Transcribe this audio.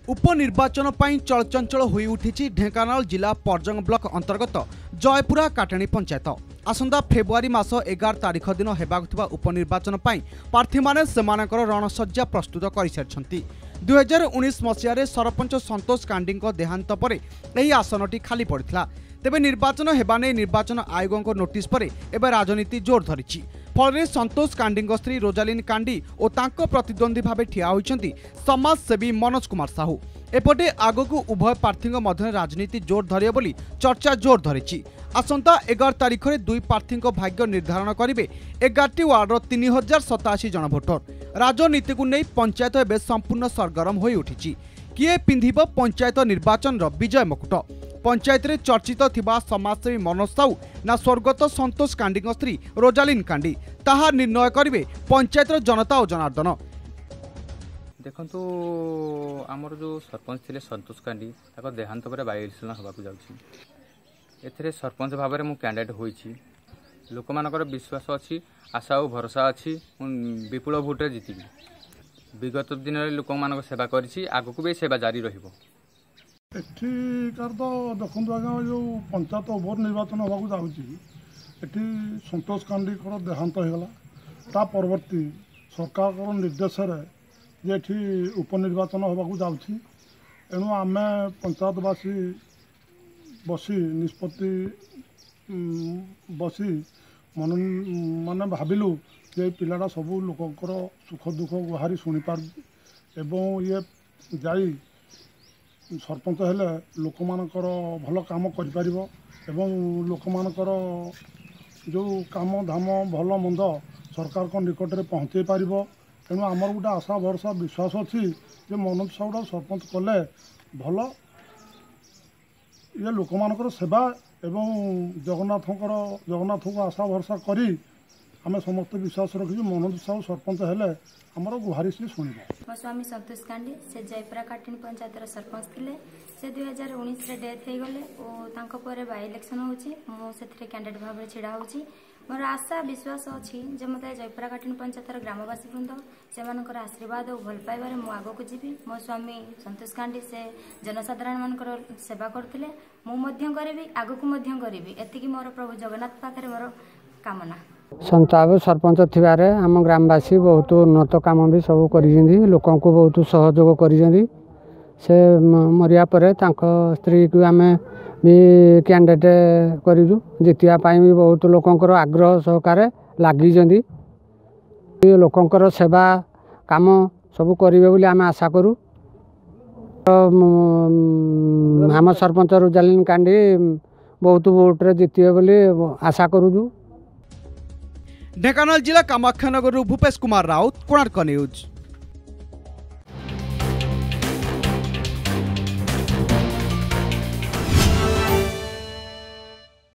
उपनिर्वाचन पर चलचंचल होई उठी ढेंकानाल जिला परजंग ब्लॉक अंतर्गत जयपुरा काटाणी पंचायत। आसंता फेब्रुआरी मास 11 तारिख दिन हेबाकुथिबा उपनिर्वाचन पर प्रार्थी माने सेमानकर रणसज्जा प्रस्तुत कर सारिछंती। 2019 मसीह सरपंच संतोष कांडी देहांत पर यही आसनटी खाली पड़ता। तेबे निर्वाचन हेबा नै निर्वाचन आयोगों नोटिस पर एवं राजनीति जोर धरी। फल संतोष कांडी स्त्री रोजालिन कांडी और तांको प्रतिद्वंदी भाव ठिया होइछंती समाजसेवी मनोज कुमार साहू। एपटे आगकू उभय प्रार्थी मध्य राजनीति जोर धरिए बोली चर्चा जोर धरी। आसंता 11 तारिख में दुई प्रार्थी भाग्य निर्धारण करेंगे 11टी वार्डर 3087 जन भोटर। राजनीति को नहीं पंचायत एवं संपूर्ण सरगरम हो उठी। किए पिंधिब पंचायत निर्वाचन विजय मुकुट। पंचायत रे चर्चित थिबा समाजसेवी मनोज साहू ना स्वर्गत संतोष कांडी स्त्री रोजालिन कांडी ताहा निर्णय करेंगे पंचायत जनता और जनार्दन। देखंतु आमर जो सरपंच थे संतोष कांडी देहांत पर बाइलेक्शन होगा जाऊँगी। सरपंच भाव में कैंडिडेट होइछि। लोक मानकर विश्वास अच्छी आशा और भरोसा अच्छी विपुल भोटे जीति। विगत दिन में लोक मान सेवा करी आगक भी सेवा जारी रहिबो। एठिकार तो देखो आज्ञा जो पंचायत ओभर निर्वाचन होगा जाऊँगी संतोष कांडी देहांत होगला। ता परवर्ती सरकार निर्देश जे उपनिर्वाचन होगा जाऊँगी। एणु आम पंचायतवासी बसी निष्पत्ति बसी मन माने भाविलु जे पिलाटा सबू लोकर सुख दुख गुहारी शुणी पार एवं ये जाई सरपंच हेले लोक मानकर भल काम कर लोक मानकर जो काम धाम भल मंद सरकार को निकट में पहुँचे पार। तेणु आमर गोटे आशा भरसा विश्वास अच्छी जे मनोज साहू सरपंच कले भल ये लोक मानकर सेवा एवं जगन्नाथ को आशा भरसा करी आम समस्त विश्वास रखी मनोज साहू सरपंच हेले आमर गुहारी से शुणव। मो स्वामी संतोष कांडी से जयपुरा काटाणी पंचायत सरपंच थे। से 2019 रे डेथ हो गले और बाय इलेक्शन होती कैंडिडेट भाव में छिड़ा होची। मोर आशा विश्वास अच्छी जे मत जयपुरा काटाणी पंचायत ग्रामवासी वृंद से आशीर्वाद और भल पाइबार मु आग को जीवी। मो स्वामी संतोष कांडी से जनसाधारण मानकर सेवा करथिले मु करी आग को करी एतिकी मोर प्रभु जगन्नाथ पाखे मोर कामना। संताब सरपंच थिबारे आम ग्रामवासी बहुत उन्नत काम भी सब करिसेंती। लोकों को बहुत सहयोग करिसेंती। से मरिया परे तांको स्त्री को आम भी कैंडिडेट करूँ जितिया भी बहुत लोकंकर आग्रह सहकार लगी लोकंकर सेवा काम सब करेंगे बोली आम आशा करूँ। आम सरपंच रोजालिन कांडी बहुत वोट्रे जितिए बोली आशा करूँ। ढेंकानाल जिला कामाख्यानगर भूपेश कुमार राउत, कोणार्क न्यूज।